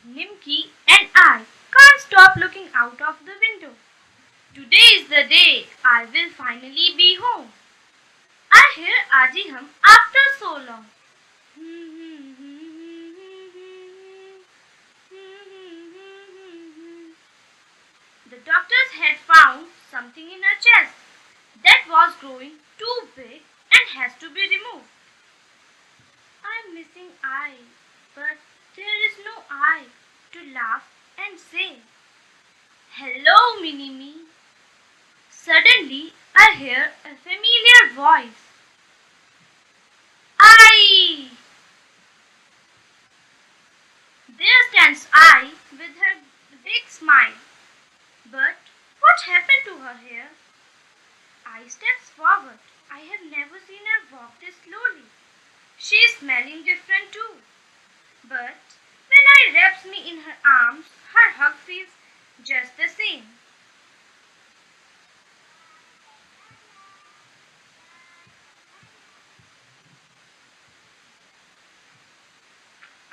Nimki and I can't stop looking out of the window. Today is the day I will finally be home. I hear Aji hum after so long. The doctors had found something in her chest that was growing too big and has to be removed. I'm missing eye, but there is no eye to laugh and say, "Hello, mini me." Suddenly, I hear a familiar voice. I! There stands I with her big smile. But what happened to her hair? I steps forward. I have never seen her walk this slowly. She is smelling different too. But when I wraps me in her arms, her hug feels just the same.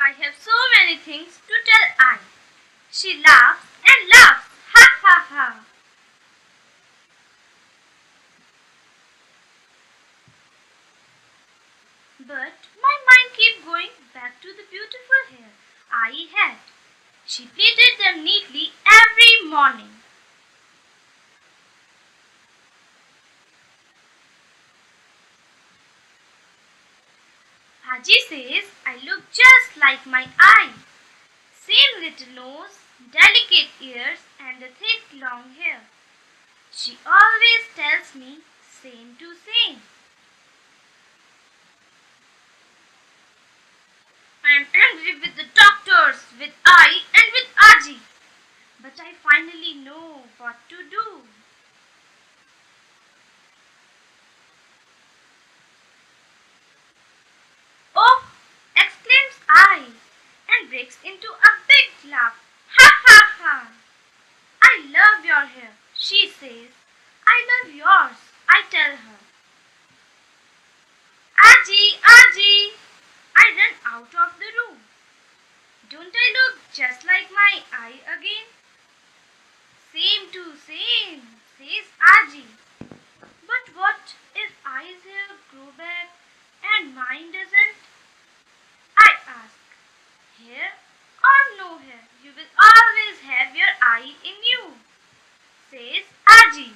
I have so many things to tell I. She laughs and laughs. Ha ha ha. But my mind keeps going back to the beautiful hair I had. She plaited them neatly every morning. Haji says I look just like my eye. Same little nose, delicate ears, and the thick long hair. She always tells me same to same. I am angry with the doctors, with I, and with Aji. But I finally know what to do. Oh! Exclaims I, and breaks into a big laugh. Ha ha ha! I love your hair, she says. I love yours, I tell her. Aji, Aji! I run out of the room. Don't I look just like my eye again? Same to same, says Aji. But what if I's hair grow back and mine doesn't? I ask. Hair or no hair, you will always have your eye in you, says Aji.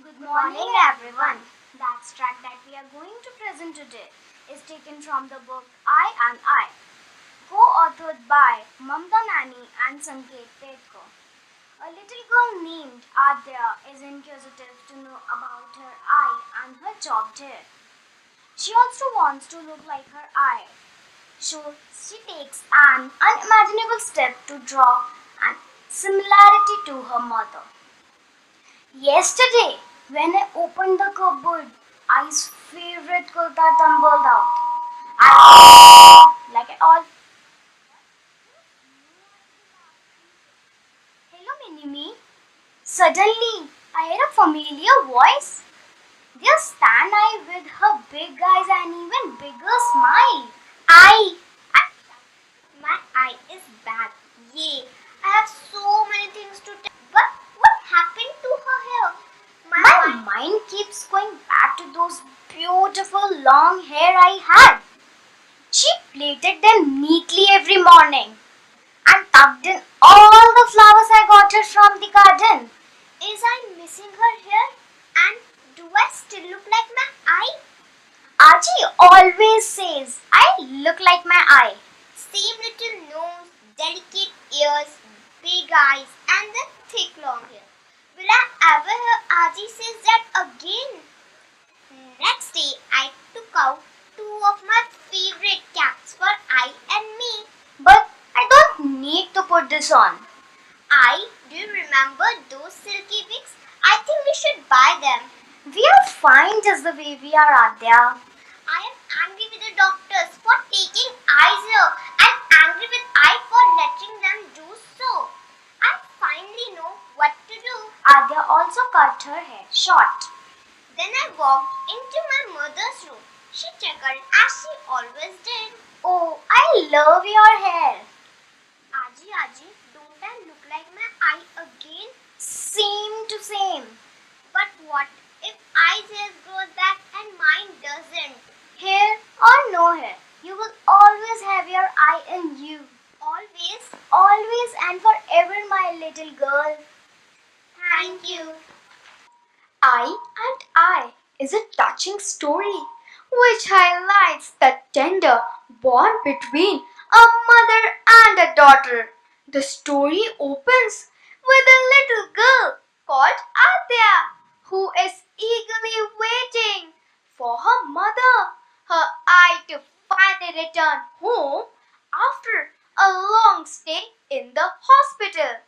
Good morning, everyone. The abstract that we are going to present today is taken from the book I and I, co-authored by Mamta Nani and Sanket Petkar. A little girl named Adya is inquisitive to know about her eye and her chopped hair. She also wants to look like her eye, so she takes an unimaginable step to draw a similarity to her mother. Yesterday, when I opened the cupboard, I's favorite kurta tumbled out. I like it all. Hello, Minimi. Suddenly, I heard a familiar voice. There stand I with her big eyes and even bigger smile. I my eye is back. Yay! I have so many things to tell. But what happened to her hair? My mind keeps going back to those beautiful long hair I had. She plaited them neatly every morning and tucked in all the flowers I got her from the garden. Is I missing her hair? And do I still look like my eye? Aji always says I look like my eye. Same little nose, delicate ears, big eyes, and the thick long hair. Will I ever hear Aji says that again? Next day, I took out two of my favorite caps for I and me. But I don't need to put this on. Do you remember those silky wigs? I think we should buy them. We are fine just the way we are, Adya. I am angry with the doctors for taking eyes here and angry with I for letting them do so. I finally know what to do. Adya also cut her hair short. Then I walked into my mother's room. She chuckled as she always did. Oh, I love your hair. Aji, don't I look like my eye again? Same to same. But what if I's hair grows back and mine doesn't? Hair or no hair, you will always have your eye in you. Always? Always and forever, my little girl. Thank you. I and I is a touching story which highlights the tender bond between a mother and a daughter. The story opens with a little girl called Adya who is eagerly waiting for her mother, her eye to finally return home after a long stay in the hospital.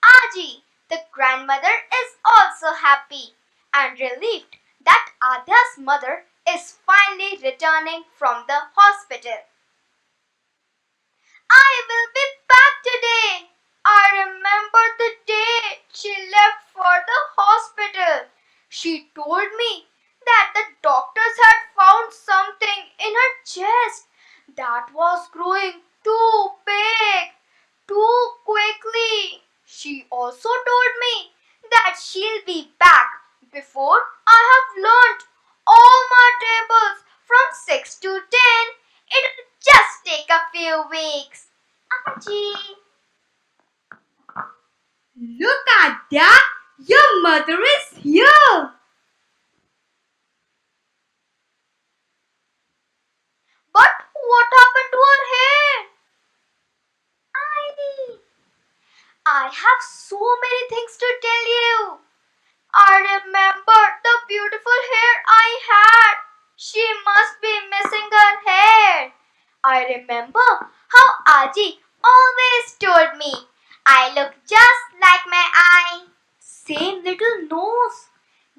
Aji, the grandmother, is also happy and relieved that Adya's mother is finally returning from the hospital. I will be back today. I remember the day she left for the hospital. She told me that the doctors had found something in her chest that was growing too big, too quickly. She also told me that she'll be back before I have learnt all my tables from 6 to 10. It'll just take a few weeks. Aji. Look at that! Your mother is here! But what happened to her hair? I have so many things to tell you. I remember the beautiful hair I had. She must be missing her hair. I remember how Aji always told me I look just like my eye. Same little nose,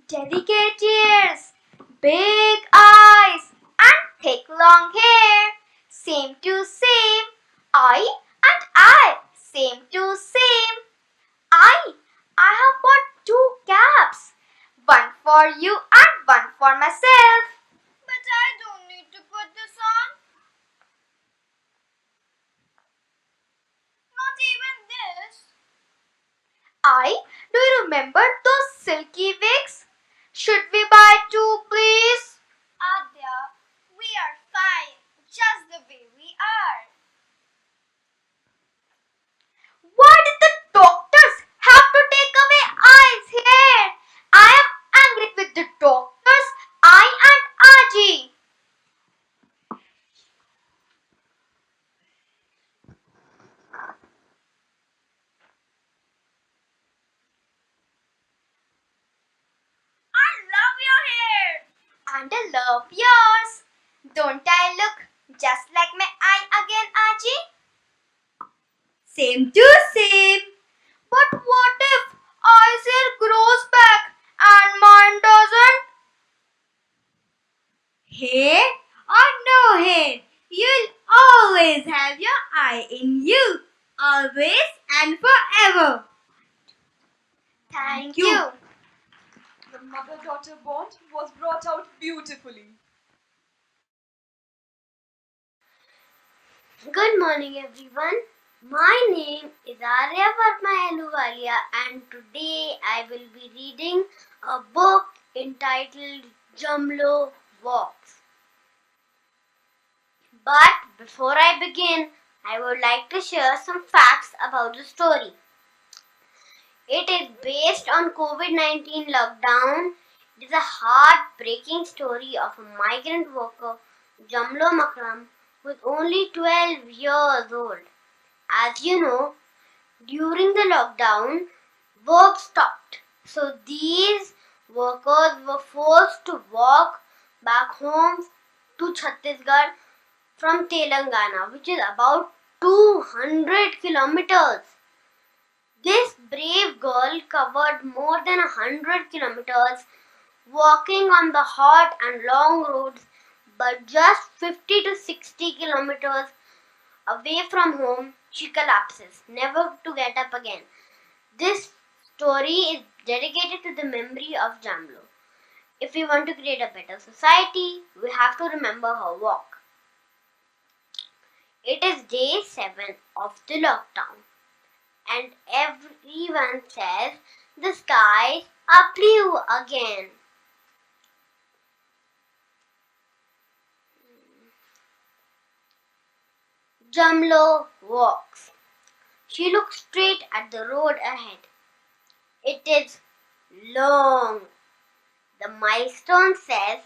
delicate ears, big eyes, and thick long hair. Same to same. I, same to same. I have bought two caps. One for you and one for myself. But I don't need to put this on. Not even this. Do you remember those silky wigs? Should we buy two, please? Adya, we are fine, just the way we are. Why did the doctors have to take away I's hair? I am angry with the doctors, I and Aji. I love your hair. And I love yours. Don't I look just like my eye again, Aji? Same to same. But what if I's hair grows back and mine doesn't? Hair or no hair, you'll always have your eye in you. Always and forever. Thank you. you. The mother-daughter bond was brought out beautifully. Good morning, everyone. My name is Arya Verma Ahluwalia, and today I will be reading a book entitled Jamlo Walks. But before I begin, I would like to share some facts about the story. It is based on COVID-19 lockdown. It is a heartbreaking story of a migrant worker, Jamlo Makram, who is only 12 years old. As you know, during the lockdown, work stopped. So these workers were forced to walk back home to Chhattisgarh from Telangana, which is about 200 kilometers. This brave girl covered more than 100 kilometers walking on the hot and long roads, but just 50 to 60 kilometers away from home, she collapses, never to get up again. This story is dedicated to the memory of Jamlo. If we want to create a better society, we have to remember her walk. It is day 7 of the lockdown, and everyone says the skies are blue again. Jamlo walks. She looks straight at the road ahead. It is long. The milestone says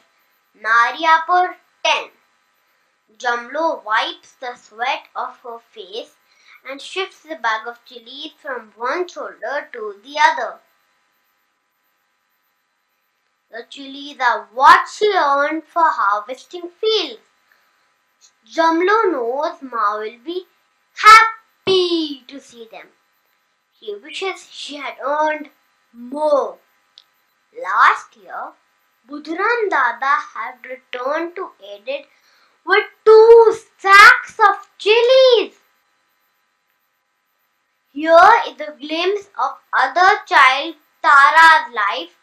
Nariapur 10. Jamlo wipes the sweat off her face and shifts the bag of chilies from one shoulder to the other. The chilies are what she earned for harvesting fields. Jamlo knows Ma will be happy to see them. She wishes she had earned more. Last year, Budhuram Dada had returned to Edit with 2 sacks of chilies. Here is a glimpse of other child Tara's life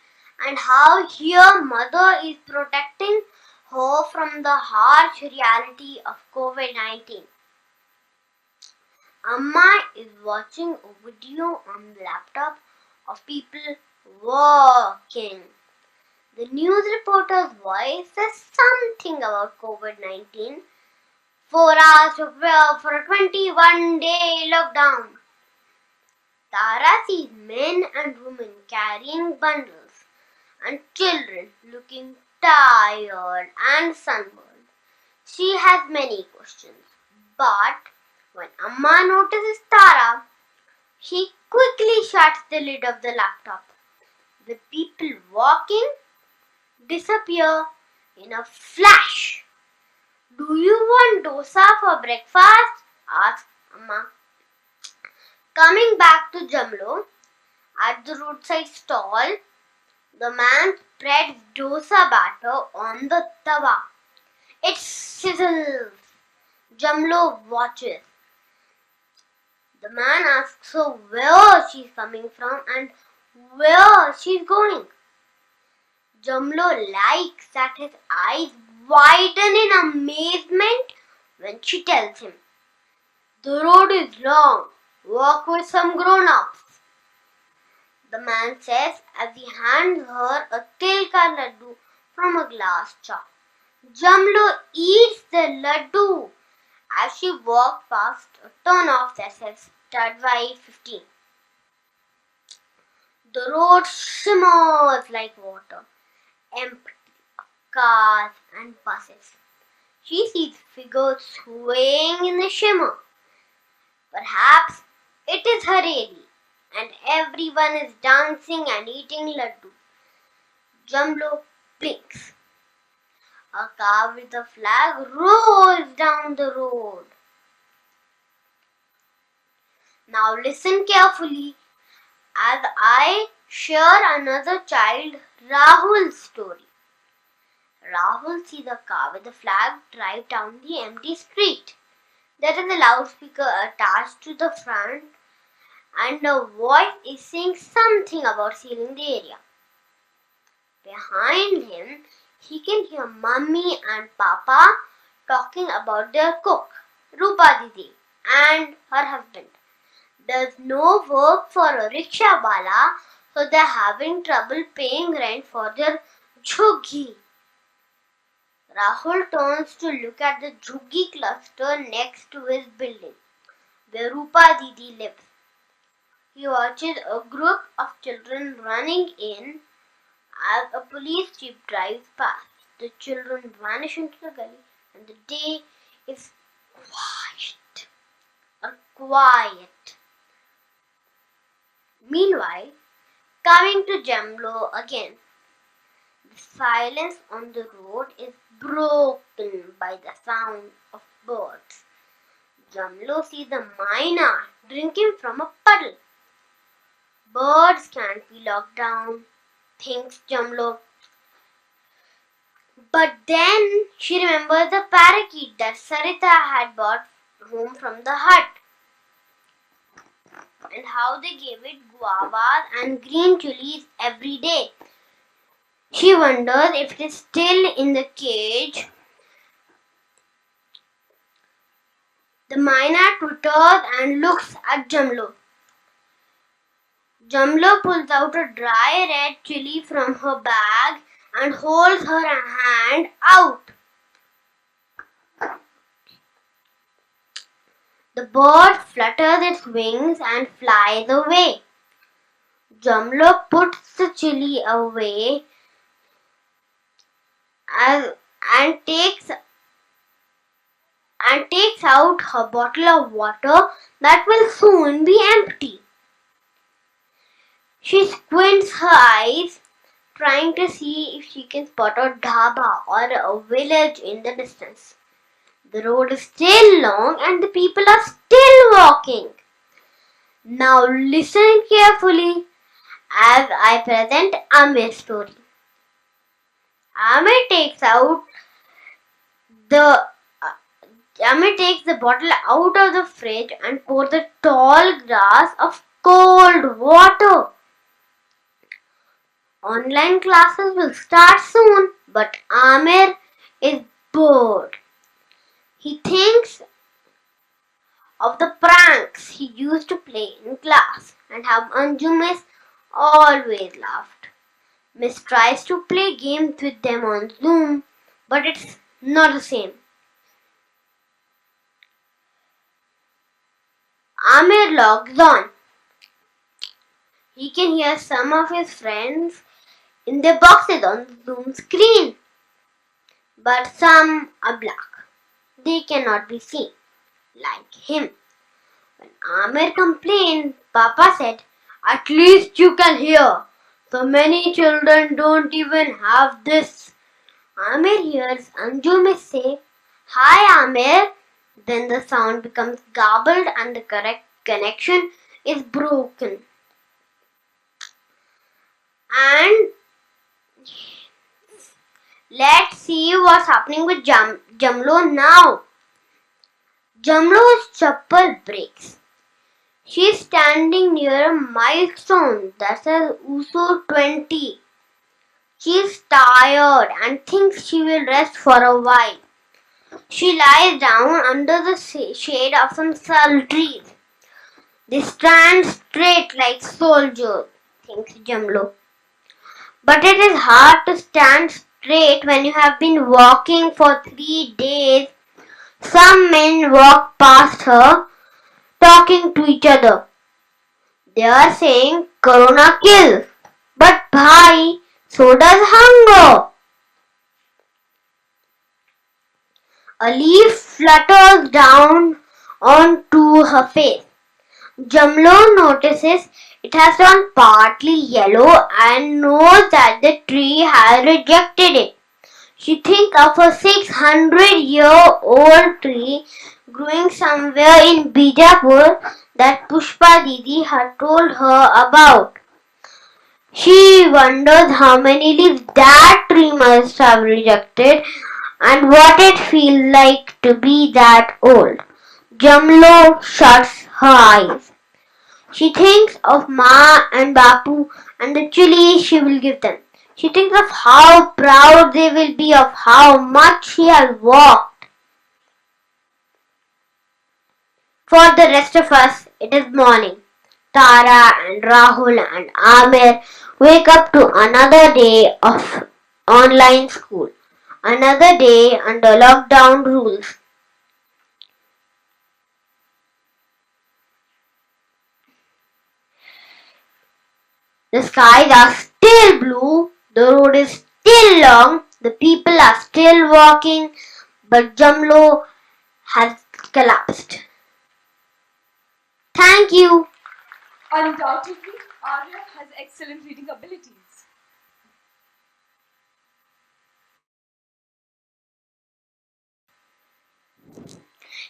and how here mother is protecting her from the harsh reality of COVID-19. Amma is watching a video on the laptop of people walking. The news reporter's voice says something about COVID-19. 4 hours to prepare for a 21-day lockdown. Tara sees men and women carrying bundles and children looking tired and sunburned. She has many questions, but when Amma notices Tara, she quickly shuts the lid of the laptop. The people walking disappear in a flash. Do you want dosa for breakfast? Asked Amma. Coming back to Jamlo, at the roadside stall, the man spreads dosa batter on the tawa. It sizzles. Jamlo watches. The man asks her where she's coming from and where she's going. Jamlo likes that his eyes widen in amazement when she tells him, "The road is long. Walk with some grown-ups." The man says as he hands her a tilka laddu from a glass jar. Jamlo eats the laddu as she walks past a turnoff that says Tadwai 15. The road shimmers like water, empty of cars and buses. She sees figures swaying in the shimmer. Perhaps it is Hareli, and everyone is dancing and eating laddu. Jamlo blinks. A car with a flag rolls down the road. Now listen carefully as I share another child, Rahul's story. Rahul sees a car with a flag drive down the empty street. There is a loudspeaker attached to the front and a voice is saying something about sealing the area. Behind him, he can hear Mummy and Papa talking about their cook, Rupa Didi, and her husband. There's no work for a rickshawala, so they're having trouble paying rent for their jhuggi. Rahul turns to look at the jhuggi cluster next to his building, where Rupa Didi lives. He watches a group of children running in as a police jeep drives past. The children vanish into the gully and the day is quiet. Meanwhile, coming to Jamlo again, the silence on the road is broken by the sound of birds. Jamlo sees a myna drinking from a puddle. Birds can't be locked down, thinks Jamlo. But then she remembers the parakeet that Sarita had brought home from the hut. and how they gave it guavas and green chilies every day. She wonders if it is still in the cage. The Myna twitters and looks at Jamlo. Jamlo pulls out a dry red chili from her bag and holds her hand out. The bird flutters its wings and flies away. Jamlo puts the chili away and takes out her bottle of water that will soon be empty. She squints her eyes, trying to see if she can spot a dhaba or a village in the distance. The road is still long and the people are still walking. Now listen carefully as I present Amir's story. Amir takes the bottle out of the fridge and pours a tall glass of cold water. Online classes will start soon, but Amir is bored. He thinks of the pranks he used to play in class and how Anju Miss always laughed. Miss tries to play games with them on Zoom, but it's not the same. Amir logs on. He can hear some of his friends in their boxes on the Zoom screen, but some are black. They cannot be seen, like him. When Amir complained, Papa said, "At least you can hear. So many children don't even have this." Amir hears Anju Miss say, "Hi Amir." Then the sound becomes garbled and the correct connection is broken. And let's see what's happening with Jamlo now. Jamlo's chappal breaks. She's standing near a milestone that says USO 20. She's tired and thinks she will rest for a while. She lies down under the shade of some sal trees. They stand straight like soldiers, thinks Jamlo. But it is hard to stand straight when you have been walking for 3 days. Some men walk past her, talking to each other. They are saying, "Corona kills." But bhai, so does hunger. A leaf flutters down onto her face. Jamlo notices it has gone partly yellow and knows that the tree has rejected it. She thinks of a 600-year-old tree growing somewhere in Bijapur that Pushpa Didi had told her about. She wonders how many leaves that tree must have rejected and what it feels like to be that old. Jamlo shuts her eyes. She thinks of Ma and Bapu and the chili she will give them. She thinks of how proud they will be of how much she has walked. For the rest of us, it is morning. Tara and Rahul and Amir wake up to another day of online school. Another day under lockdown rules. The skies are still blue, the road is still long, the people are still walking, but Jamlo has collapsed. Thank you. Undoubtedly, Arya has excellent reading abilities.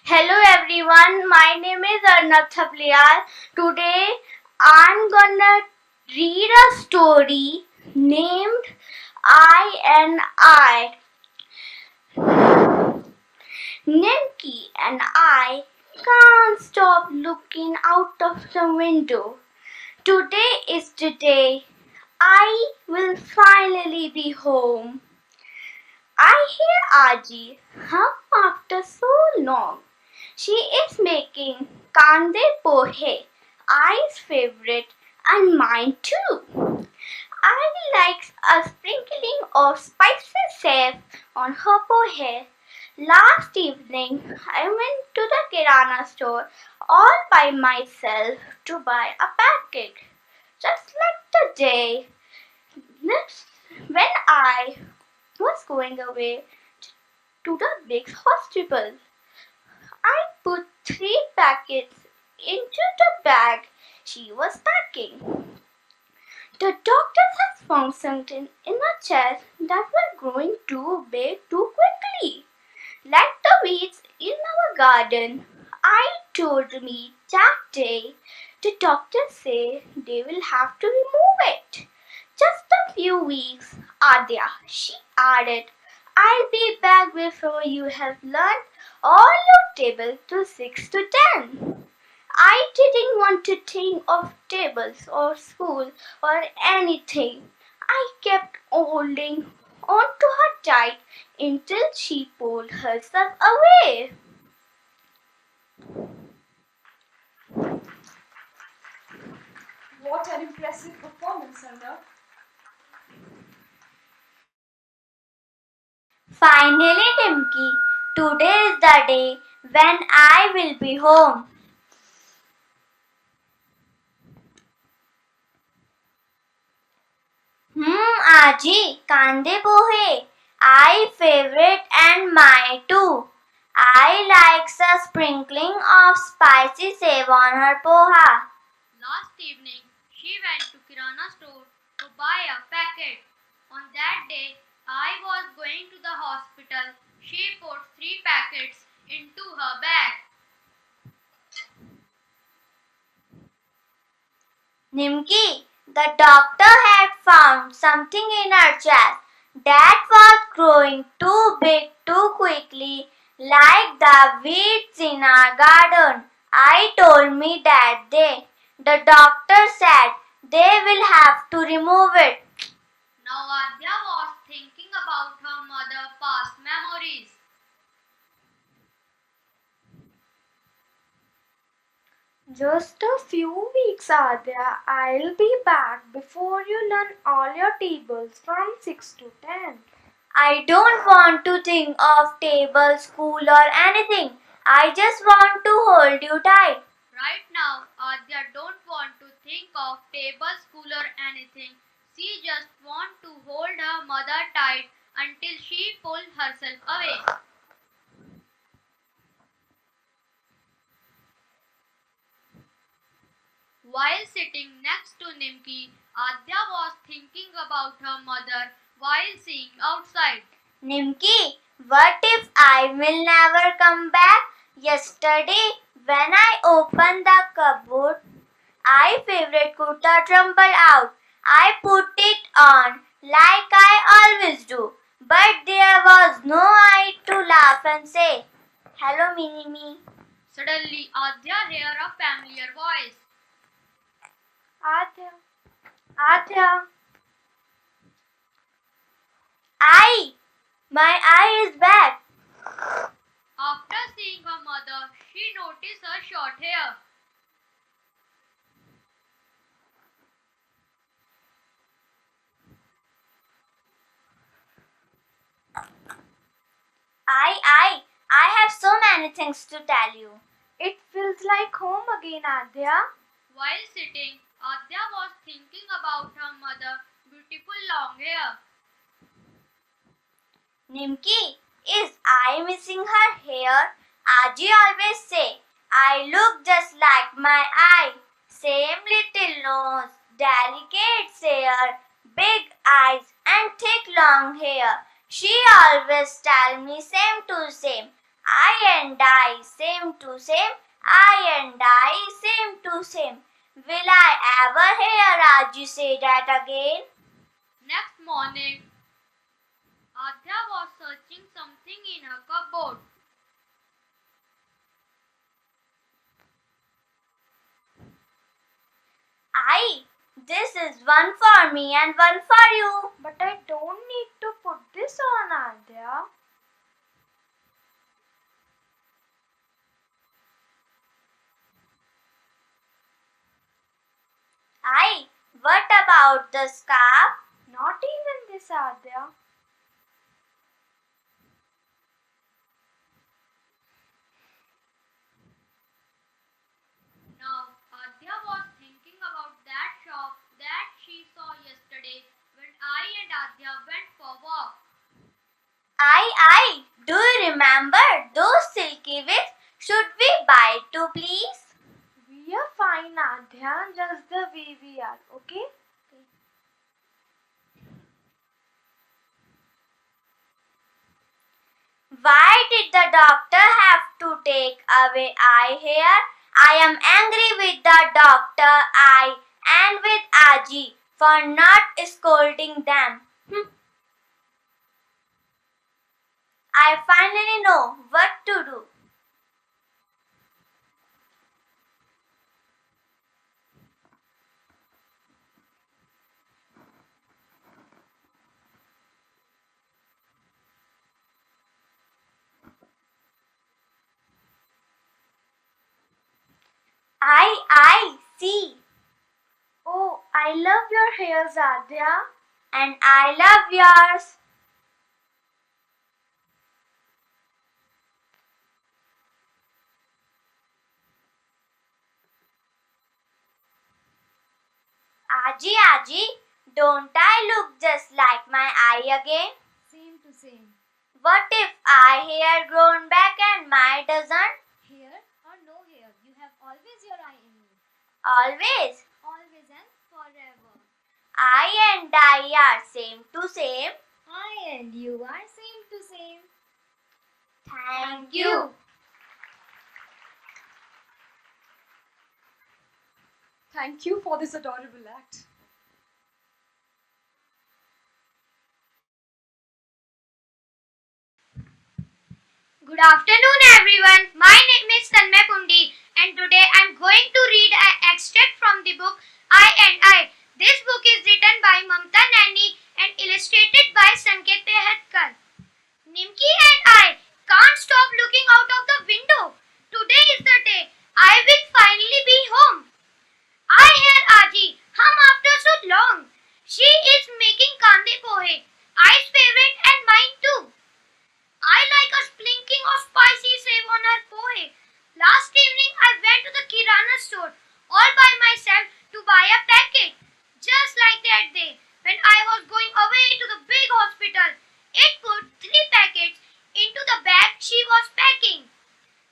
Hello everyone, my name is Arnab Thapliyal. Today I'm gonna read a story named I and I. Nimki and I Can't stop looking out of the window. Today is the day I will finally be home. I hear Aji hum after so long. She is making kande pohe, I's favorite and mine too. I like a sprinkling of spicy save on her pohe. Last evening, I went to the Kirana store all by myself to buy a packet. Just like the day next when I was going away to the big hospital. I put 3 packets into the bag she was packing. The doctors had found something in her chest that was growing too big too quickly. Like the weeds in our garden. I told me that day the doctors say they will have to remove it. Just a few weeks, Adya, she added. I'll be back before you have learned all your table to 6 to 10. I didn't want to think of tables or school or anything. I kept holding on to her tight until she pulled herself away. What an impressive performance, Anna. Finally, Timki, today is the day when I will be home. Aji, kande pohe. I favorite and mine too. I likes a sprinkling of spicy save on her poha. Last evening, she went to Kirana store to buy a packet. On that day, I was going to the hospital. She put 3 packets into her bag. Nimki, the doctor had found something in her chest that was growing too big too quickly, like the weeds in our garden. I told me that day. The doctor said they will have to remove it. Now Adya was thinking about her mother's past memories. Just a few weeks, Adya. I'll be back before you learn all your tables from 6 to 10. I don't want to think of table, school, or anything. I just want to hold you tight. Right now, Adya don't want to think of table, school or anything. She just want to hold her mother tight until she pulls herself away. While sitting next to Nimki, Adya was thinking about her mother while seeing outside. Nimki, what if I will never come back? Yesterday, when I opened the cupboard, I favorite kurta trembled out. I put it on like I always do, but there was no eye to laugh and say, "Hello, Mini Me." Suddenly, Adya heard a familiar voice. Adya, Adya, My eye is back. After seeing her mother, she noticed her short hair. I have so many things to tell you. it feels like home again, Adya. While sitting, Adya was thinking about her mother's beautiful long hair. Nimki, is I missing her hair? Aji always say, I look just like my eye. Same little nose, delicate hair, big eyes and thick long hair. She always tell me same to same. I and I, same to same. I and I, same to same. Will I ever hear Aji say that again? Next morning, Adya was searching something in her cupboard. This is one for me and one for you. But I don't need to put this on, Adya. What about the scarf? Not even this, Adya. Now, Adya was thinking about that shop that she saw yesterday when I and Adya went for walk. Do you remember those silky wigs? Should we buy two, please? We are fine, Adya, just the way we are, okay? Why did the doctor have to take away eye hair? I am angry with the doctor, I, and with Aji for not scolding them. I finally know what to do. I see. Oh, I love your hairs, Adya. And I love yours. Aji, don't I look just like my eye again? Same to same. What if I hair grown back and my doesn't? Hair or no hair, you have always your eye in me. Always. Always and forever. I and I are same to same. I and you are same to same. Thank you. Thank you for this adorable act. Good afternoon, everyone. My name is Tanmay Pundi, and today I'm going to read an extract from the book I and I. This book is written by Mamta Nani and illustrated by Sanket Pehatkar. Nimki and I can't stop looking out of the window. Today is the day I will finally be home. I hear Aji hum after so long. She is making kande pohe, I's favorite and mine too. I like a sprinkling of spicy save on her pohe. Last evening I went to the Kirana store all by myself to buy a packet. Just like that day when I was going away to the big hospital, it put 3 packets into the bag she was packing.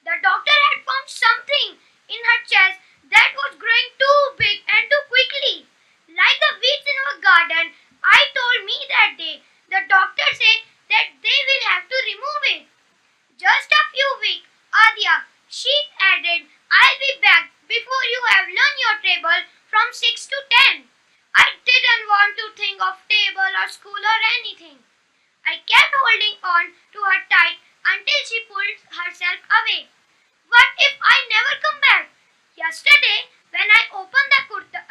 The doctor had found something in her chest that was growing too big and too quickly. Like the weeds in our garden, I told me that day. The doctor said that they will have to remove it. Just a few weeks, Adya, she added, I'll be back before you have learned your table from 6 to 10. I didn't want to think of table or school or anything. I kept holding on to her tight until she pulled herself away. What if I never come back? Yesterday, when I opened the kurta